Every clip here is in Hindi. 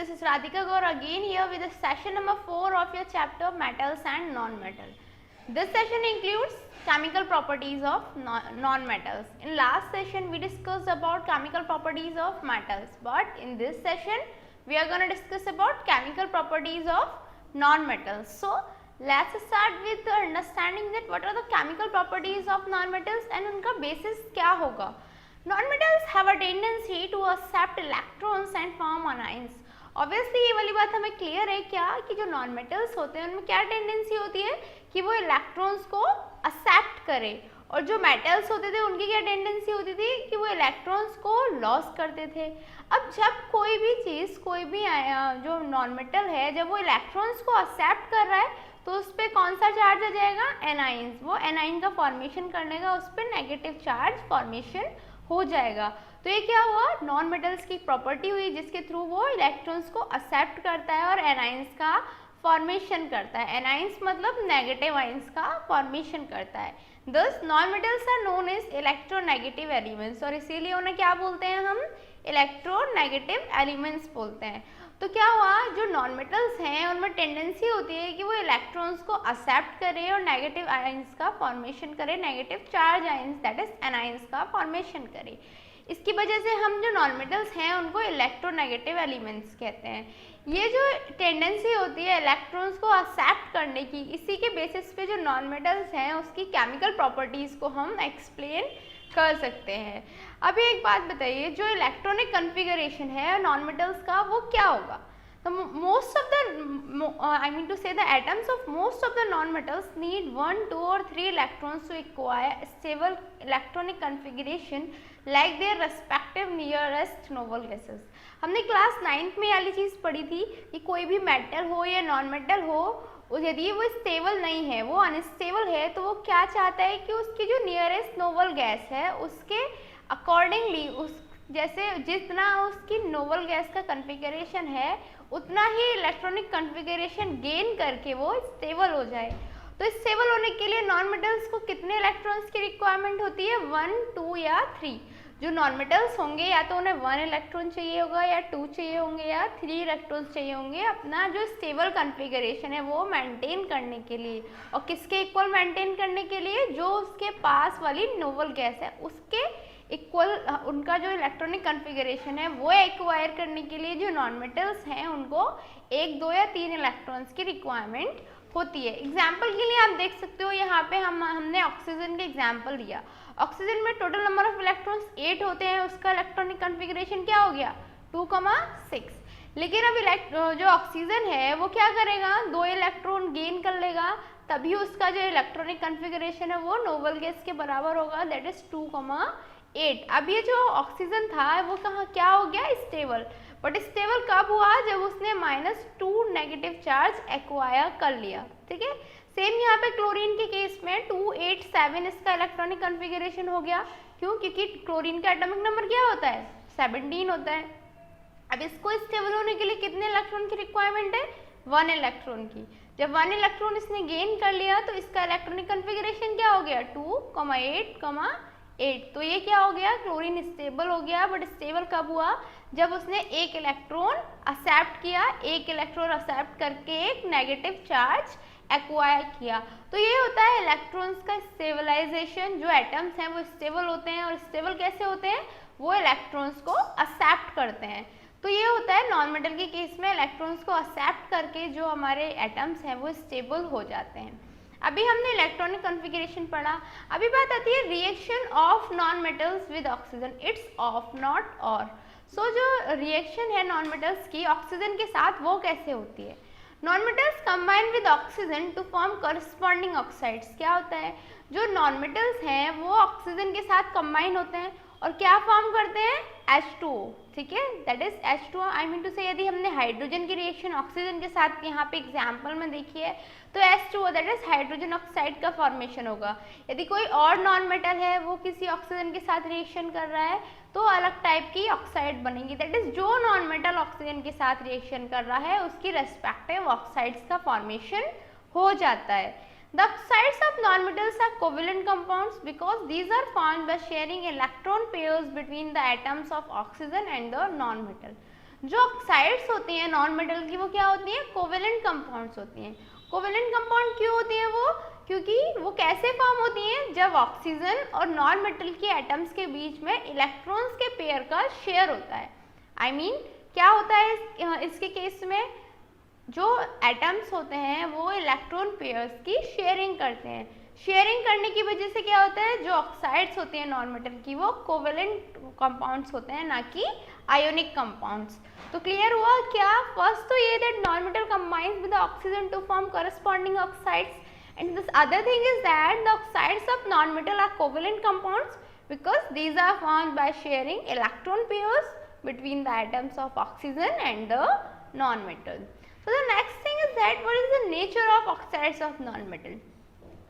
this is Radhika Gaur again here with the session number 4 of your chapter metals and non-metal. This session includes chemical properties of non-metals. In last session we discussed about chemical properties of metals, but in this session we are going to discuss about chemical properties of non-metals. So let's start with the understanding that what are the chemical properties of non-metals and उनका basis क्या होगा. Non-metals have a tendency to accept electrons and form anions. Obviously ये वाली बात हमें क्लियर है क्या कि जो नॉन मेटल्स होते हैं उनमें क्या टेंडेंसी होती है कि वो इलेक्ट्रॉन्स को एक्सेप्ट करे, और जो मेटल्स होते थे उनकी क्या टेंडेंसी होती थी कि वो इलेक्ट्रॉन्स को लॉस करते थे. अब जब कोई भी चीज़, कोई भी जो नॉन मेटल है, जब वो इलेक्ट्रॉन्स को एक्सेप्ट कर रहा है तो उस पर कौन सा चार्ज आ जाएगा, एनाइंस. वो एनाइन का फॉर्मेशन करने का उस पर नेगेटिव चार्ज फॉर्मेशन हो जाएगा. तो ये क्या हुआ, नॉन मेटल्स की प्रॉपर्टी हुई जिसके थ्रू वो इलेक्ट्रॉन्स को एक्सेप्ट करता है और एनाइंस का फॉर्मेशन करता है. एनाइंस मतलब नेगेटिव आइंस का फॉर्मेशन करता है. दस non metals are known as electronegative elements, और इसीलिए उन्हें क्या बोलते हैं हम, इलेक्ट्रोनेगेटिव एलिमेंट्स बोलते हैं. तो क्या हुआ, जो नॉन मेटल्स हैं उनमें टेंडेंसी होती है कि वो इलेक्ट्रॉन्स को एक्सेप्ट करे और नेगेटिव आयंस का फॉर्मेशन करे, negative charge ions that is anions का फॉर्मेशन करे. इसकी वजह से हम जो नॉन मेटल्स हैं उनको इलेक्ट्रोनेगेटिव एलिमेंट्स कहते हैं. ये जो टेंडेंसी होती है इलेक्ट्रॉन्स को एक्सेप्ट करने की, इसी के बेसिस पे जो नॉन मेटल्स हैं उसकी केमिकल प्रॉपर्टीज़ को हम एक्सप्लेन कर सकते हैं. अभी एक बात बताइए, जो इलेक्ट्रॉनिक कन्फिगरेशन है नॉन मेटल्स का वो क्या होगा. तो most of the I mean to say the atoms of most of the non metals need 1, 2 और 3 electrons to acquire stable electronic configuration like their respective nearest noble gases. हमने क्लास 9th में वाली चीज़ पढ़ी थी कि कोई भी मेटल हो या नॉन मेटल हो, यदि वो स्टेबल नहीं है, वो अनस्टेबल है, तो वो क्या चाहता है कि उसकी जो नियरेस्ट नोबल गैस है उसके अकॉर्डिंगली, उस जैसे जितना उसकी नोबल गैस का कन्फिगरेशन है उतना ही इलेक्ट्रॉनिक कन्फिगरेशन गेन करके वो स्टेबल हो जाए. तो स्टेबल होने के लिए नॉन मेटल्स को कितने इलेक्ट्रॉन्स की रिक्वायरमेंट होती है, 1, 2 या 3. जो नॉन मेटल्स होंगे या तो उन्हें 1 इलेक्ट्रॉन चाहिए होगा या 2 चाहिए होंगे या 3 इलेक्ट्रॉन्स चाहिए होंगे अपना जो स्टेबल कन्फिगरेशन है वो मेंटेन करने के लिए. और किसके इक्वल मेंटेन करने के लिए, जो उसके पास वाली नोबल गैस है उसके इक्वल उनका जो इलेक्ट्रॉनिक कन्फिगरेशन है वो एक्वायर करने के लिए जो नॉन मेटल्स हैं उनको 1, 2 या 3 इलेक्ट्रॉन्स की रिक्वायरमेंट होती है. एग्जाम्पल के लिए आप देख सकते हो यहाँ पे हमने ऑक्सीजन के एग्जाम्पल दिया. ऑक्सीजन में टोटल नंबर ऑफ इलेक्ट्रॉन्स 8 होते हैं, उसका इलेक्ट्रॉनिक कन्फिगरेशन क्या हो गया, 2,6. लेकिन अब जो ऑक्सीजन है वो क्या करेगा, 2 इलेक्ट्रॉन गेन कर लेगा, तभी उसका जो इलेक्ट्रॉनिक कन्फिगरेशन है वो नोबल गैस के बराबर होगा, दैट इज 2,8. अब ये जो ऑक्सीजन था वो कहाँ क्या हो गया, स्टेबल. बट स्टेबल कब हुआ, जब उसने -2 नेगेटिव चार्ज एक्वायर कर लिया. ठीक है, सेम यहाँ पे क्लोरीन के केस में 287 इसका इलेक्ट्रॉनिक कन्फिगरेशन हो गया. क्यों, क्योंकि क्लोरीन का एटॉमिक नंबर क्या होता है, 17 होता है. अब इसको स्टेबल होने के लिए कितने इलेक्ट्रॉन की रिक्वायरमेंट है, 1 इलेक्ट्रॉन की. जब 1 इलेक्ट्रॉन इसने गेन कर लिया तो इसका इलेक्ट्रॉनिक कन्फिगरेशन क्या हो गया, 2,8,8. तो ये क्या हो गया, क्लोरीन स्टेबल हो गया. बट स्टेबल कब हुआ, जब उसने 1 इलेक्ट्रॉन एक्सेप्ट किया, 1 इलेक्ट्रॉन एक्सेप्ट करके एक नेगेटिव चार्ज एक्वायर किया. तो ये होता है इलेक्ट्रॉन्स का स्टेबलाइजेशन. जो एटम्स हैं वो स्टेबल होते हैं, और स्टेबल कैसे होते हैं, वो इलेक्ट्रॉन्स को एक्सेप्ट करते हैं. तो ये होता है नॉन मेटल के केस में, इलेक्ट्रॉन्स को एक्सेप्ट करके जो हमारे एटम्स हैं वो स्टेबल हो जाते हैं. अभी हमने इलेक्ट्रॉनिक कन्फिगरेशन पढ़ा. अभी बात आती है reaction of non metals with oxygen. It's of not और. सो जो रिएक्शन है नॉन मेटल्स की ऑक्सीजन के साथ वो कैसे होती है. Non metals combine with oxygen to form corresponding oxides. क्या होता है, जो नॉन मेटल्स हैं वो ऑक्सीजन के साथ कंबाइन होते हैं और क्या फॉर्म करते हैं, H2O. ठीक है, that is H2O. I mean to say यदि हमने हाइड्रोजन की रिएक्शन ऑक्सीजन के साथ यहाँ पे एग्जाम्पल में देखी है तो H2O that is hydrogen oxide का फॉर्मेशन होगा. यदि कोई और नॉन मेटल है वो किसी ऑक्सीजन के साथ रिएक्शन कर रहा है तो अलग टाइप की ऑक्साइड बनेगी. दैट इज जो नॉन मेटल ऑक्सीजन के साथ रिएक्शन कर रहा है उसकी रेस्पेक्टिव ऑक्साइड्स का फॉर्मेशन हो जाता है. The oxides of nonmetals are covalent compounds because these are formed by sharing electron pairs between the atoms of oxygen and the nonmetal. जो ऑक्साइड्स होती हैं नॉन मेटल की वो क्या होती हैं, कोवेलेंट कंपाउंड्स होती हैं। कोवेलेंट कंपाउंड क्यों होती हैं वो, क्योंकि वो कैसे फॉर्म होती हैं, जब ऑक्सीजन और नॉन मेटल के एटम्स के बीच में इलेक्ट्रॉन्स के पेयर का शेयर होता है। I mean, क्या होता है इसके केस में, जो एटम्स होते हैं वो इलेक्ट्रॉन पेयर्स की शेयरिंग करते हैं। शेयरिंग करने की वजह से क्या होता है, जो ऑक्साइड्स होती हैं नॉन मेटल की वो कोवेलेंट कंपाउंड्स होते हैं, ना कि आयोनिक कंपाउंड्स। तो क्लियर हुआ क्या, फर्स्ट तो ये that non metal combines with oxygen to form corresponding oxides, and this other thing is that the oxides of non-metal are covalent compounds because these are formed by sharing electron pairs between the atoms of oxygen and the non-metal. So the next thing is that what is the nature of oxides of non-metal.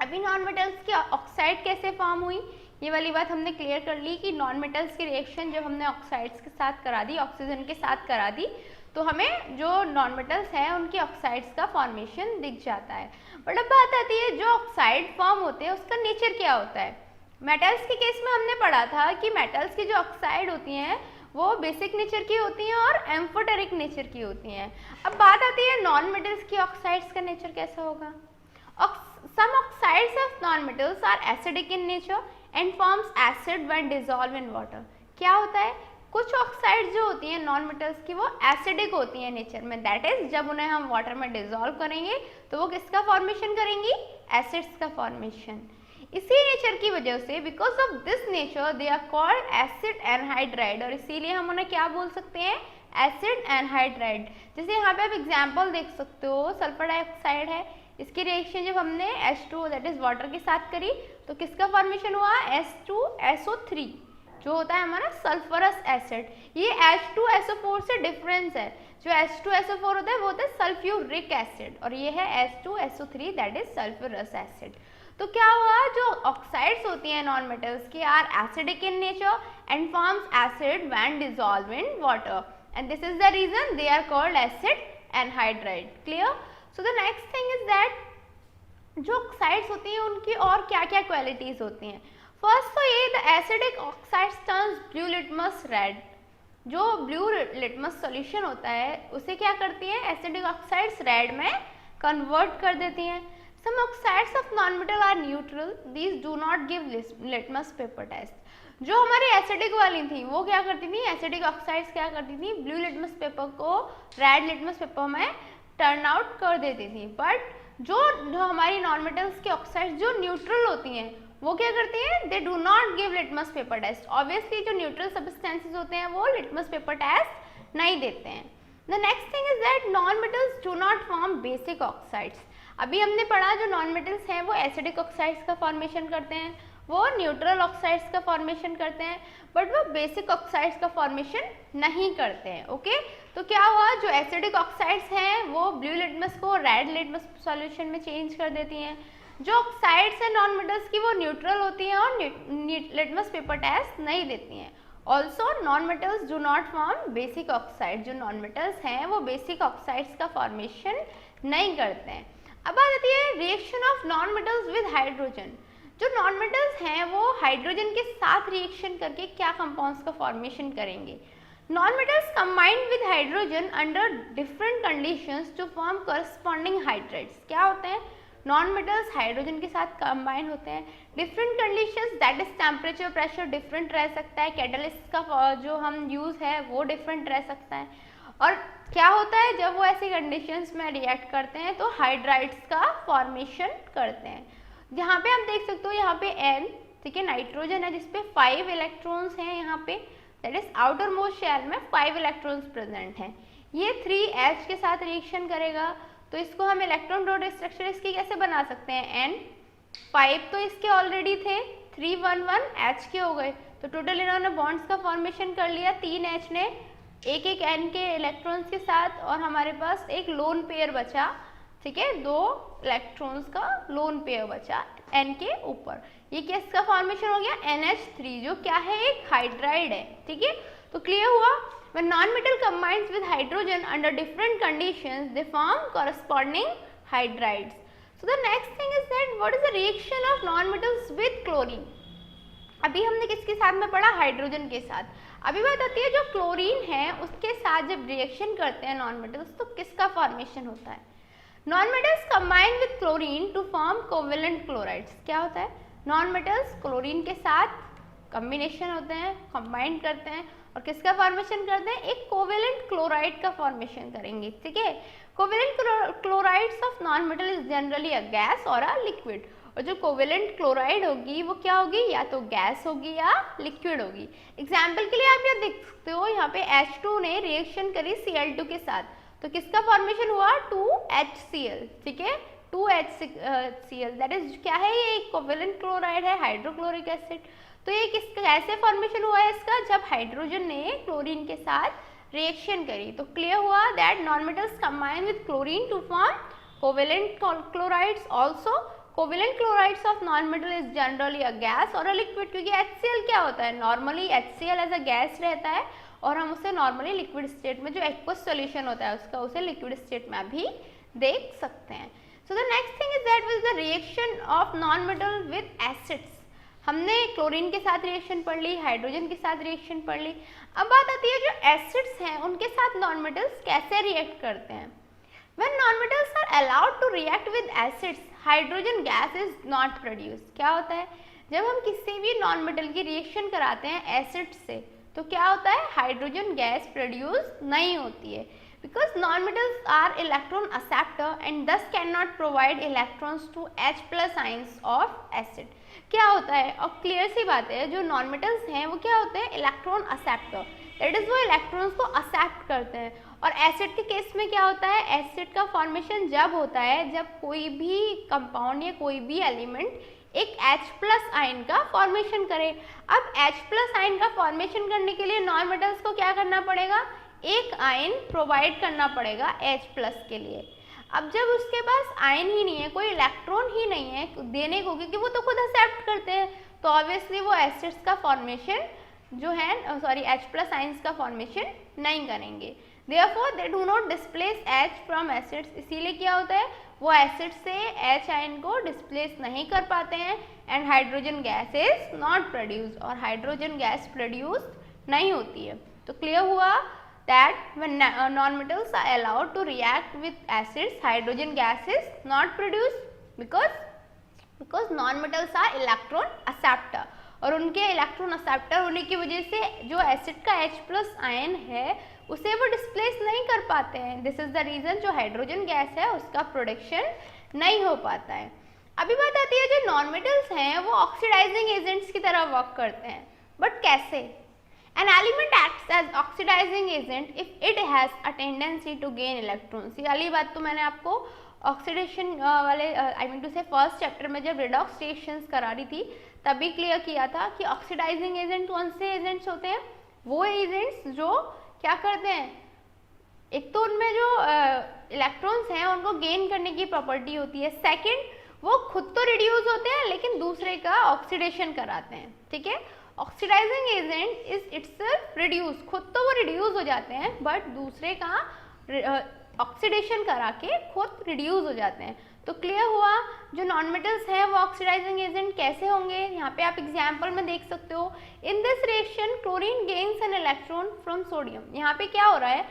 अभी नॉन मेटल्स की ऑक्साइड कैसे फॉर्म हुई, ये वाली बात हमने क्लियर कर ली कि नॉन मेटल्स की रिएक्शन जब हमने ऑक्साइड्स के साथ करा दी, ऑक्सीजन के साथ करा दी, तो हमें जो नॉन मेटल्स हैं उनकी ऑक्साइड्स का फॉर्मेशन दिख जाता है। बट अब बात आती है जो ऑक्साइड फॉर्म होते हैं उसका नेचर क्या होता है। मेटल्स के केस में हमने पढ़ा था कि मेटल्स की जो ऑक्साइड होती हैं वो बेसिक नेचर की होती हैं और एम्फोटेरिक नेचर की होती हैं। अब बात आती है नॉन मेटल्स की ऑक्साइड्स का नेचर कैसा होगा। Some oxides of non-metals are acidic in nature and forms acid when dissolved in water. क्या होता है, कुछ ऑक्साइड जो होती हैं नॉन मेटल्स की वो एसिडिक होती हैं नेचर में, दैट इज जब उन्हें हम वाटर में डिसॉल्व करेंगे तो वो किसका फॉर्मेशन करेंगी, एसिड्स का फॉर्मेशन। इसी नेचर की वजह से because of this nature they are called acid anhydride, और इसीलिए हम उन्हें क्या बोल सकते हैं, एसिड एनहाइड्राइड। जैसे यहाँ पे आप एग्जाम्पल देख सकते हो, सल्फर डाइऑक्साइड है, इसकी रिएक्शन जब हमने H2 दैट इज वाटर के साथ करी तो किसका फॉर्मेशन हुआ, H2SO3 जो होता है हमारा सल्फरस एसिड। ये H2SO4 से डिफरेंस है, जो H2SO4 होता है वो होता है सल्फ्यूरिक एसिड और ये है H2SO3 that is sulphurous acid. तो क्या हुआ, जो ऑक्साइड्स होती हैं नॉन मेटल्स की are acidic in nature and forms acid when dissolve in water and this is the reason they are called acid anhydride. Clear. So the next thing is that जो ऑक्साइड्स होती हैं उनकी और क्या क्या क्वालिटीज होती हैं। फर्स्ट तो ये the acidic oxides turns blue litmus red, जो ब्लू लिटमस सॉल्यूशन होता है उसे क्या करती है, एसिडिक ऑक्साइड्स रेड में कन्वर्ट कर देती हैं। Some oxides of non metal are neutral, these do not give litmus paper test. जो हमारी एसिडिक वाली थी वो क्या करती थी, एसिडिक ऑक्साइड्स क्या करती थी, ब्लू लिटमस पेपर को रेड लिटमस पेपर में टर्न आउट कर देती थी। बट जो हमारी नॉन मेटल्स की ऑक्साइड्स जो न्यूट्रल होती हैं वो क्या करती हैं, they do not give litmus paper test. Obviously जो न्यूट्रल सब्सटेंसेस होते हैं वो लिटमस पेपर टेस्ट नहीं देते हैं। The next thing is that non metals do not form basic oxides. अभी हमने पढ़ा जो नॉन मेटल्स हैं वो एसिडिक ऑक्साइड्स का फॉर्मेशन करते हैं, वो न्यूट्रल ऑक्साइड्स का फॉर्मेशन करते हैं, बट वो बेसिक ऑक्साइड्स का फॉर्मेशन नहीं करते हैं। ओके तो क्या हुआ, जो एसिडिक ऑक्साइड्स हैं वो ब्लू लिटमस को रेड लिटमस सॉल्यूशन में चेंज कर देती हैं। जो ऑक्साइड्स हैं नॉन मेटल्स की वो न्यूट्रल होती हैं और लिटमस पेपर टेस्ट नहीं देती हैं। Also non metals do not form basic oxide, जो नॉन मेटल्स हैं वो बेसिक ऑक्साइड्स का फॉर्मेशन नहीं करते हैं। अब बात आती है reaction of non metals with hydrogen. जो नॉन मेटल्स हैं वो हाइड्रोजन के साथ रिएक्शन करके क्या कंपाउंड्स का फॉर्मेशन करेंगे। Non metals combined with hydrogen under different conditions to form corresponding hydrides. क्या होते हैं, नॉन मेटल्स हाइड्रोजन के साथ कंबाइन होते हैं, different conditions that is temperature pressure different रह सकता है, कैटलिस्ट का जो हम यूज है वो डिफरेंट रह सकता है, और क्या होता है जब वो ऐसी कंडीशंस में रिएक्ट करते हैं तो हाइड्राइड्स का फॉर्मेशन करते हैं। यहाँ पे आप देख सकते हो, यहाँ पे N ठीक है नाइट्रोजन है जिसपे 5 इलेक्ट्रॉन्स हैं, यहाँ पे that is outermost shell में 5 इलेक्ट्रॉन्स प्रेजेंट हैं। ये 3H के साथ रिएक्शन करेगा तो इसको हम इलेक्ट्रॉन डॉट स्ट्रक्चर इसकी कैसे बना सकते हैं, N5 तो इसके ऑलरेडी थे, 3 1 1 H के हो गए, तो टोटल इन्होंने बॉन्ड्स का फॉर्मेशन कर लिया 3H ने एक एक N के इलेक्ट्रॉन्स के साथ, और हमारे पास एक लोन पेयर बचा, ठीक है 2 इलेक्ट्रॉन्स का लोन पेयर बचा N के ऊपर। ये किसका फॉर्मेशन हो गया, NH3 जो क्या है, एक हाइड्राइड है। ठीक है तो क्लियर हुआ, when non-metal combines with hydrogen under different conditions they form corresponding hydrides. So the next thing is that what is the reaction of non-metals with chlorine. अभी हमने किसके साथ में पढ़ा, हाइड्रोजन के साथ। अभी बात आती है जो क्लोरीन है उसके साथ जब रिएक्शन करते हैं नॉन मेटल्स तो किसका फॉर्मेशन होता है? Non metals combine with chlorine to form covalent chlorides. क्या होता है? नॉन मेटल्स क्लोरीन के साथ कॉम्बिनेशन होते हैं, कंबाइन करते हैं और किसका फॉर्मेशन करते हैं? एक कोवेलेंट क्लोराइड का फॉर्मेशन करेंगे, ठीक है। Covalent chlorides of non metal is generally a gas और अ लिक्विड। और जो कोवेलेंट क्लोराइड होगी वो क्या होगी? या तो गैस होगी या लिक्विड होगी। एग्जाम्पल के लिए आप यहाँ देख सकते हो, यहाँ पे H2 ने रिएक्शन करी Cl2 के साथ, तो किसका फॉर्मेशन हुआ? 2HCl, ठीक है, 2HCl दैट इज क्या है? ये एक कोवेलेंट क्लोराइड है, हाइड्रोक्लोरिक एसिड। तो ये किसका कैसे फॉर्मेशन हुआ है इसका? जब हाइड्रोजन ने क्लोरीन के साथ रिएक्शन करी। तो क्लियर हुआ that non metals combine with chlorine to form covalent chlorides. Also covalent chlorides of non metal is generally a gas और अ लिक्विड, क्योंकि HCl क्या होता है? Normally HCl as a gas रहता है और हम उसे नॉर्मली लिक्विड स्टेट में, जो एक्वस सॉल्यूशन होता है उसका, उसे लिक्विड स्टेट में भी देख सकते हैं। सो the next thing is that was the reaction of non metal with acids. हमने क्लोरीन के साथ रिएक्शन पढ़ ली, हाइड्रोजन के साथ रिएक्शन पढ़ ली। अब बात आती है जो एसिड्स हैं उनके साथ नॉन मेटल्स कैसे रिएक्ट करते हैं। When non-metals are allowed to react with acids, hydrogen gas is not produced. क्या होता है? जब हम किसी भी नॉन मेटल की रिएक्शन कराते हैं एसिड से तो क्या होता है? हाइड्रोजन गैस प्रोड्यूस नहीं होती है, because non metals are electron acceptor and thus can not provide electrons to H+ ions of acid. क्या होता है? और क्लियर सी बात है, जो नॉन मेटल्स हैं वो क्या होते हैं? इलेक्ट्रॉन एक्सेप्टर, दैट इज वो इलेक्ट्रॉन्स को एक्सेप्ट करते हैं। और एसिड के केस में क्या होता है? एसिड का फॉर्मेशन जब होता है जब कोई भी कंपाउंड या कोई भी एलिमेंट एक H+ आयन का फॉर्मेशन करे। अब H+ आयन का फॉर्मेशन करने के लिए नॉन मेटल्स को क्या करना पड़ेगा? एक आयन प्रोवाइड करना पड़ेगा H+ के लिए। अब जब उसके पास आयन ही नहीं है, कोई इलेक्ट्रॉन ही नहीं है देने को, क्योंकि वो तो खुद एक्सेप्ट करते हैं, तो ऑब्वियसली वो एसिड्स का फॉर्मेशन जो है H+ आयंस का फॉर्मेशन नहीं करेंगे। Therefore, they do not displace H from acids। इसीलिए क्या होता है? वो एसिड से H आयन को डिस्प्लेस नहीं कर पाते हैं and hydrogen gas is not produce, और हाइड्रोजन गैस प्रोड्यूस नहीं होती है। तो क्लियर हुआ that when non-metals are allowed to react with acids, hydrogen gas is not produced because non-metals are electron acceptor, और उनके इलेक्ट्रॉन एक्सेप्टर होने की वजह से जो एसिड का H+ आयन है उसे वो डिस्प्लेस नहीं कर पाते हैं। दिस इज द रीजन जो हाइड्रोजन गैस है उसका प्रोडक्शन नहीं हो पाता है। अभी बात आती है जो नॉन मेटल्स हैं वो ऑक्सीडाइजिंग एजेंट्स की तरह वर्क करते हैं, बट कैसे? An element acts as oxidizing agent if it has a tendency to gain electrons। ये वाली बात तो मैंने आपको ऑक्सीडेशन वाले टू से फर्स्ट चैप्टर में जब रिडॉक्स रिएक्शंस करा रही थी तभी क्लियर किया था कि ऑक्सीडाइजिंग एजेंट कौन से एजेंट्स होते हैं? वो एजेंट्स जो क्या करते हैं, एक तो उनमें जो इलेक्ट्रॉन्स हैं उनको गेन करने की प्रॉपर्टी होती है, सेकंड वो खुद तो रिड्यूस होते हैं लेकिन दूसरे का ऑक्सीडेशन कराते हैं, ठीक है। Oxidising agent is itself reduce, खुद तो वो रिड्यूस हो जाते हैं बट दूसरे का ऑक्सीडेशन करा के खुद रिड्यूस हो जाते हैं। तो क्लियर हुआ जो नॉन मेटल्स हैं वो ऑक्सीडाइजिंग एजेंट कैसे होंगे। यहाँ पे आप एग्जांपल में देख सकते हो, in this reaction chlorine gains an electron from sodium. यहाँ पे क्या हो रहा है,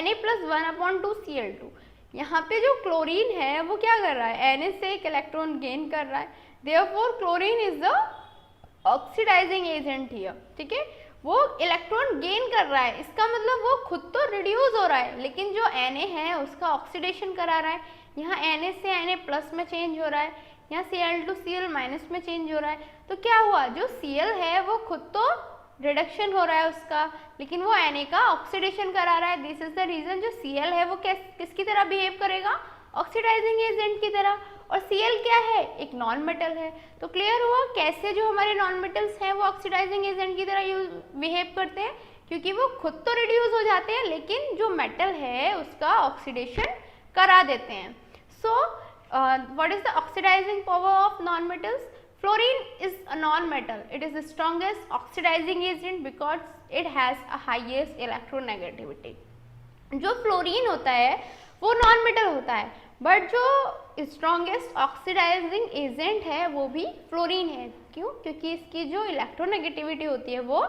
Na+1/2 Cl2। यहाँ पे जो क्लोरीन है वो क्या कर रहा है, Na से एक इलेक्ट्रॉन गेन कर रहा है, therefore chlorine is the oxidising agent here, ठीक है। वो इलेक्ट्रॉन गेन कर रहा है, इसका मतलब वो खुद तो रिड्यूस हो रहा है लेकिन जो Na है उसका ऑक्सीडेशन करा रहा है। यहाँ Na से Na+ में चेंज हो रहा है, यहाँ Cl2 Cl- में चेंज हो रहा है। तो क्या हुआ, जो Cl है वो खुद तो रिडक्शन हो रहा है उसका, लेकिन वो Na का ऑक्सीडेशन करा रहा है। दिस इज द रीजन जो Cl है वो किसकी तरह बिहेव करेगा, ऑक्सीडाइजिंग एजेंट की तरह। और Cl क्या है, एक नॉन मेटल है। तो क्लियर हुआ कैसे जो हमारे नॉन मेटल्स हैं वो ऑक्सीडाइजिंग एजेंट की तरह बिहेव करते हैं, क्योंकि वो खुद तो रिड्यूस हो जाते हैं लेकिन जो मेटल है उसका ऑक्सीडेशन करा देते हैं। So what is the oxidising power of non metals? Fluorine is a non metal, it is the strongest oxidising agent because it has a highest electronegativity. जो फ्लोरीन होता है वो नॉन मेटल होता है बट जो स्ट्रॉन्गेस्ट ऑक्सीडाइजिंग एजेंट है वो भी फ्लोरीन है। क्यों? क्योंकि इसकी जो इलेक्ट्रोनेगेटिविटी होती है वो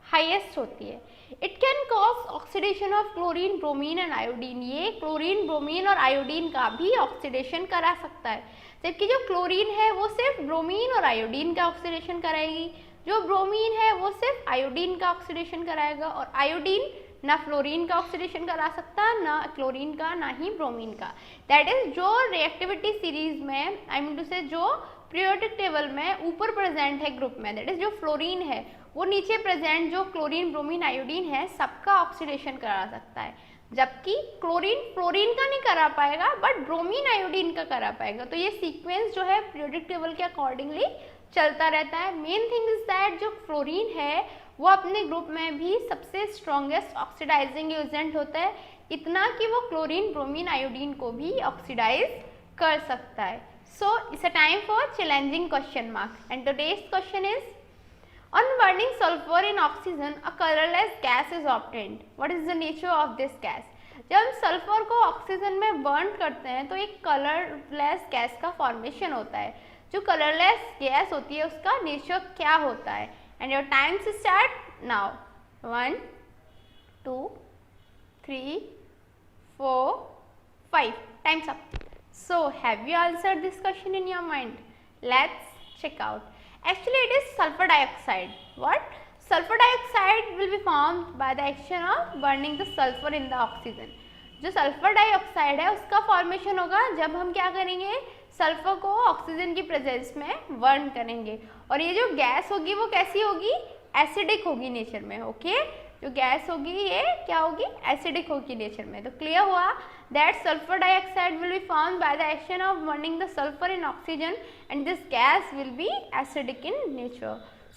हाईएस्ट होती है। It can cause oxidation of chlorine, bromine and iodine. ये क्लोरीन, ब्रोमीन और आयोडीन का भी ऑक्सीडेशन करा सकता है, जबकि जो क्लोरीन है वो सिर्फ ब्रोमीन और आयोडीन का ऑक्सीडेशन कराएगी, जो ब्रोमीन है वो सिर्फ आयोडीन का ऑक्सीडेशन कराएगा, और आयोडीन ना फ्लोरीन का ऑक्सीडेशन करा सकता, ना क्लोरीन का, ना ही ब्रोमीन का। दैट इज जो रिएक्टिविटी सीरीज में, आई मीन टू से जो पीरियोडिक टेबल में ऊपर प्रेजेंट है ग्रुप में, दैट इज जो फ्लोरीन है वो नीचे प्रेजेंट जो क्लोरीन, ब्रोमीन, आयोडीन है सबका ऑक्सीडेशन करा सकता है, जबकि क्लोरीन फ्लोरीन का नहीं करा पाएगा बट ब्रोमीन आयोडीन का करा पाएगा। तो ये सीक्वेंस जो है पीरियोडिक टेबल के अकॉर्डिंगली चलता रहता है। मेन थिंग इज दैट जो फ्लोरीन है वो अपने ग्रुप में भी सबसे स्ट्रॉन्गेस्ट ऑक्सीडाइजिंग एजेंट होता है, इतना कि वो क्लोरीन, ब्रोमीन, आयोडीन को भी ऑक्सीडाइज कर सकता है। So it's a time for challenging question mark and today's question is on burning sulfur in oxygen a colorless gas is obtained. What is the nature of this gas? जब हम सल्फर को ऑक्सीजन में बर्न करते हैं तो एक कलरलेस गैस का फॉर्मेशन होता है। जो कलरलेस गैस होती है उसका नेचर क्या होता है? And your time's start now. 1 2 3 4 5 times up. So have you answered this question in your mind? Let's check out. Actually it is sulfur dioxide. What? Sulfur dioxide will be formed by the action of burning the sulfur in the oxygen. जो सल्फर डाइऑक्साइड है उसका फॉर्मेशन होगा जब हम क्या करेंगे, सल्फर को ऑक्सीजन की प्रेजेंस में बर्न करेंगे, और ये जो गैस होगी वो कैसी होगी, एसिडिक होगी नेचर में। ओके, जो गैस होगी ये क्या होगी, एसिडिक होगी नेचर में। तो क्लियर हुआ that sulfur dioxide will be formed by the action of burning the sulfur in oxygen and this gas will be acidic in nature.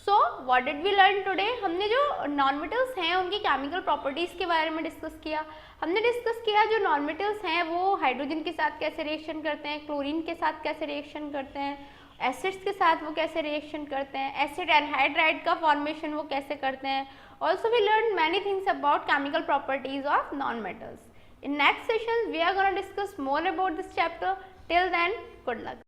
So what did we learn today? हमने जो नॉन मेटल्स हैं उनकी केमिकल प्रॉपर्टीज़ के बारे में डिस्कस किया। हमने डिस्कस किया जो नॉन मेटल्स हैं वो हाइड्रोजन के साथ कैसे रिएक्शन करते हैं, क्लोरीन के साथ कैसे रिएक्शन करते हैं, एसिड्स के साथ वो कैसे रिएक्शन करते हैं, एसिड एनहाइड्राइड का फॉर्मेशन वो कैसे करते हैं। Also we learn many things about chemical properties of non metals. In next sessions, we are going to discuss more about this chapter. Till then, good luck.